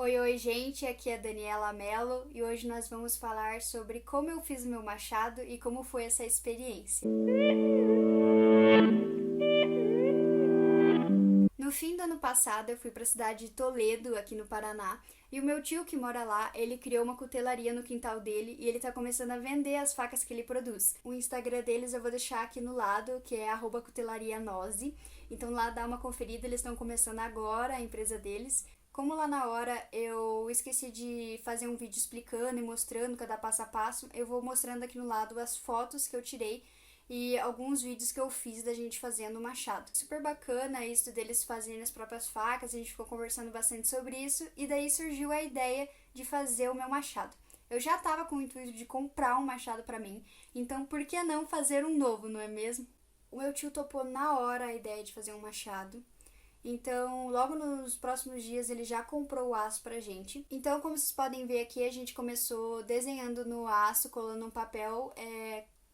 Oi, gente, aqui é a Daniela Mello e hoje nós vamos falar sobre como eu fiz o meu machado e como foi essa experiência. No fim do ano passado, eu fui para a cidade de Toledo, aqui no Paraná, e o meu tio que mora lá, ele criou uma cutelaria no quintal dele e ele tá começando a vender as facas que ele produz. O Instagram deles eu vou deixar aqui no lado, que é @cutelarianose. Então lá dá uma conferida, eles estão começando agora a empresa deles. Como lá na hora eu esqueci de fazer um vídeo explicando e mostrando cada passo a passo, eu vou mostrando aqui no lado as fotos que eu tirei e alguns vídeos que eu fiz da gente fazendo o machado. Super bacana isso deles fazerem as próprias facas, a gente ficou conversando bastante sobre isso e daí surgiu a ideia de fazer o meu machado. Eu já estava com o intuito de comprar um machado para mim, então por que não fazer um novo, não é mesmo? O meu tio topou na hora a ideia de fazer um machado. Então, logo nos próximos dias ele já comprou o aço pra gente. Então, como vocês podem ver aqui, a gente começou desenhando no aço, colando um papel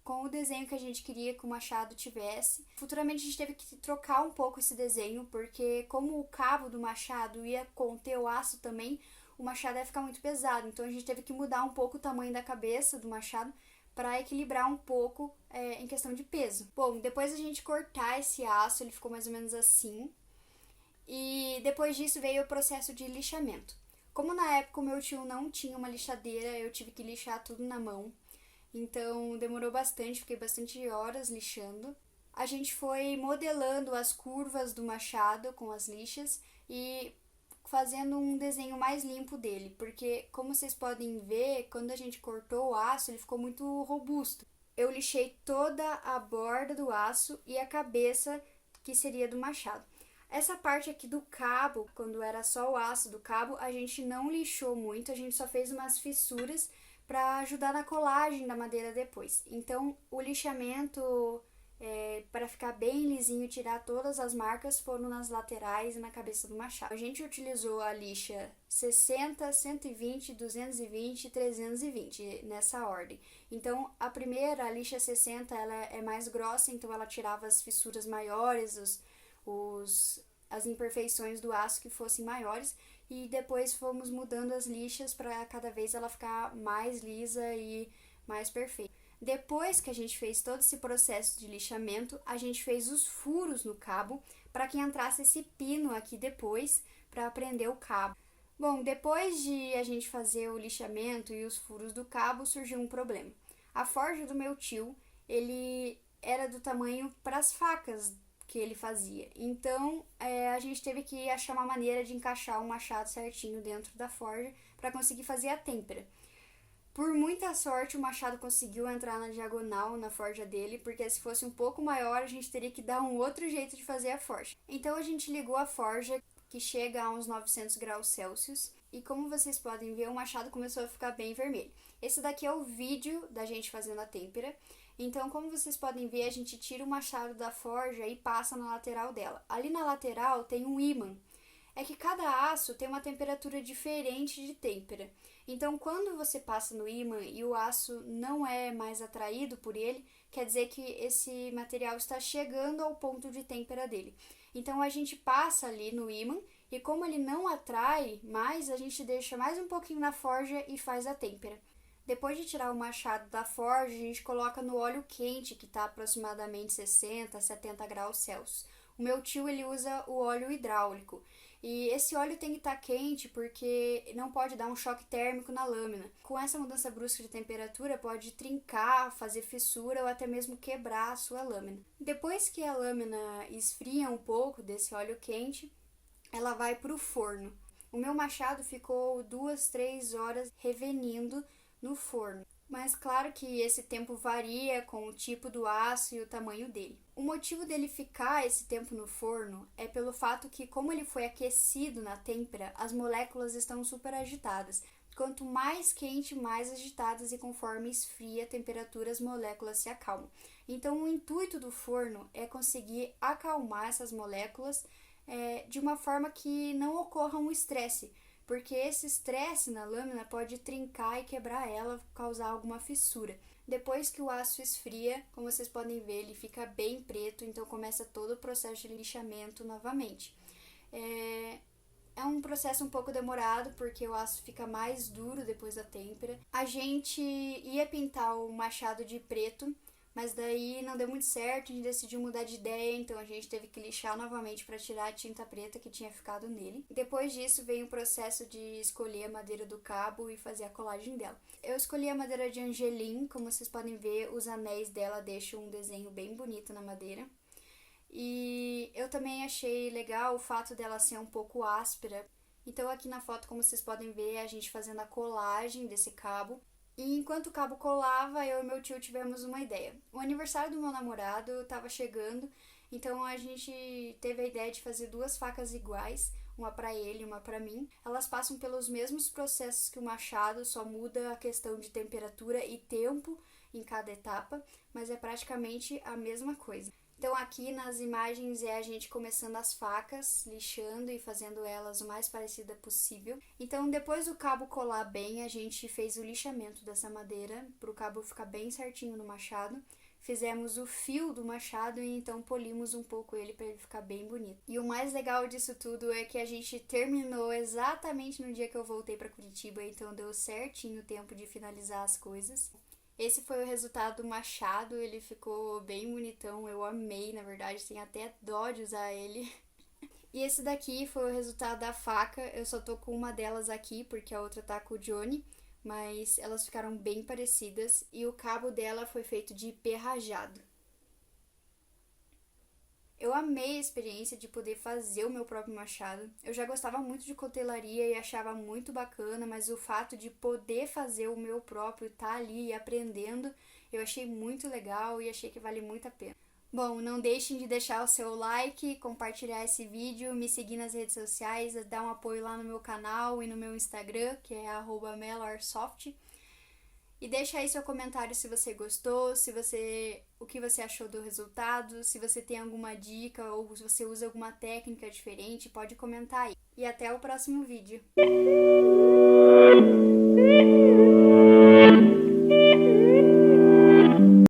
com o desenho que a gente queria que o machado tivesse. Futuramente a gente teve que trocar um pouco esse desenho, porque como o cabo do machado ia conter o aço também, o machado ia ficar muito pesado. Então a gente teve que mudar um pouco o tamanho da cabeça do machado para equilibrar um pouco em questão de peso. Bom, depois a gente cortar esse aço, ele ficou mais ou menos assim. E depois disso veio o processo de lixamento. Como na época o meu tio não tinha uma lixadeira, eu tive que lixar tudo na mão. Então demorou bastante, fiquei bastante horas lixando. A gente foi modelando as curvas do machado com as lixas e fazendo um desenho mais limpo dele, porque como vocês podem ver, quando a gente cortou o aço, ele ficou muito robusto. Eu lixei toda a borda do aço e a cabeça que seria do machado. Essa parte aqui do cabo, quando era só o aço do cabo, a gente não lixou muito, a gente só fez umas fissuras para ajudar na colagem da madeira depois. Então, o lixamento para ficar bem lisinho e tirar todas as marcas foram nas laterais e na cabeça do machado. A gente utilizou a lixa 60, 120, 220 e 320 nessa ordem. Então, a primeira, a lixa 60, ela é mais grossa, então ela tirava as fissuras maiores, as imperfeições do aço que fossem maiores e depois fomos mudando as lixas para cada vez ela ficar mais lisa e mais perfeita. Depois que a gente fez todo esse processo de lixamento, a gente fez os furos no cabo para que entrasse esse pino aqui depois para prender o cabo. Bom, depois de a gente fazer o lixamento e os furos do cabo, surgiu um problema. A forja do meu tio, ele era do tamanho para as facas que ele fazia. Então, a gente teve que achar uma maneira de encaixar o machado certinho dentro da forja para conseguir fazer a têmpera. Por muita sorte, o machado conseguiu entrar na diagonal na forja dele, porque se fosse um pouco maior, a gente teria que dar um outro jeito de fazer a forja. Então, a gente ligou a forja, que chega a uns 900 graus Celsius, e como vocês podem ver, o machado começou a ficar bem vermelho. Esse daqui é o vídeo da gente fazendo a têmpera. Então, como vocês podem ver, a gente tira o machado da forja e passa na lateral dela. Ali na lateral tem um ímã. É que cada aço tem uma temperatura diferente de têmpera. Então, quando você passa no ímã e o aço não é mais atraído por ele, quer dizer que esse material está chegando ao ponto de têmpera dele. Então, a gente passa ali no ímã e como ele não atrai mais, a gente deixa mais um pouquinho na forja e faz a têmpera. Depois de tirar o machado da forja, a gente coloca no óleo quente, que está aproximadamente 60 a 70 graus Celsius. O meu tio ele usa o óleo hidráulico. E esse óleo tem que estar quente porque não pode dar um choque térmico na lâmina. Com essa mudança brusca de temperatura, pode trincar, fazer fissura ou até mesmo quebrar a sua lâmina. Depois que a lâmina esfria um pouco desse óleo quente, ela vai para o forno. O meu machado ficou 2, 3 horas revenindo no forno. Mas claro que esse tempo varia com o tipo do aço e o tamanho dele. O motivo dele ficar esse tempo no forno é pelo fato que, como ele foi aquecido na têmpera, as moléculas estão super agitadas. Quanto mais quente, mais agitadas e conforme esfria a temperatura, as moléculas se acalmam. Então, o intuito do forno é conseguir acalmar essas moléculas de uma forma que não ocorra um estresse, porque esse estresse na lâmina pode trincar e quebrar ela, causar alguma fissura. Depois que o aço esfria, como vocês podem ver, ele fica bem preto, então começa todo o processo de lixamento novamente. É um processo um pouco demorado, porque o aço fica mais duro depois da têmpera. A gente ia pintar o machado de preto, mas daí não deu muito certo, a gente decidiu mudar de ideia, então a gente teve que lixar novamente para tirar a tinta preta que tinha ficado nele. Depois disso veio o processo de escolher a madeira do cabo e fazer a colagem dela. Eu escolhi a madeira de angelim, como vocês podem ver, os anéis dela deixam um desenho bem bonito na madeira. E eu também achei legal o fato dela ser um pouco áspera. Então aqui na foto, como vocês podem ver, a gente fazendo a colagem desse cabo. E enquanto o cabo colava, eu e meu tio tivemos uma ideia. O aniversário do meu namorado estava chegando, então a gente teve a ideia de fazer 2 facas iguais, uma para ele e uma para mim. Elas passam pelos mesmos processos que o machado, só muda a questão de temperatura e tempo em cada etapa, mas é praticamente a mesma coisa. Então aqui nas imagens é a gente começando as facas, lixando e fazendo elas o mais parecida possível. Então depois do cabo colar bem, a gente fez o lixamento dessa madeira para o cabo ficar bem certinho no machado. Fizemos o fio do machado e então polimos um pouco ele para ele ficar bem bonito. E o mais legal disso tudo é que a gente terminou exatamente no dia que eu voltei para Curitiba, então deu certinho o tempo de finalizar as coisas. Esse foi o resultado do machado, ele ficou bem bonitão, eu amei, na verdade, tenho até dó de usar ele. E esse daqui foi o resultado da faca, eu só tô com uma delas aqui, porque a outra tá com o Johnny, mas elas ficaram bem parecidas, e o cabo dela foi feito de ipê rajado. Eu amei a experiência de poder fazer o meu próprio machado. Eu já gostava muito de cutelaria e achava muito bacana, mas o fato de poder fazer o meu próprio, estar ali aprendendo, eu achei muito legal e achei que vale muito a pena. Bom, não deixem de deixar o seu like, compartilhar esse vídeo, me seguir nas redes sociais, dar um apoio lá no meu canal e no meu Instagram, que é @meloairsoft. E deixa aí seu comentário se você gostou, o que você achou do resultado, se você tem alguma dica ou se você usa alguma técnica diferente, pode comentar aí. E até o próximo vídeo.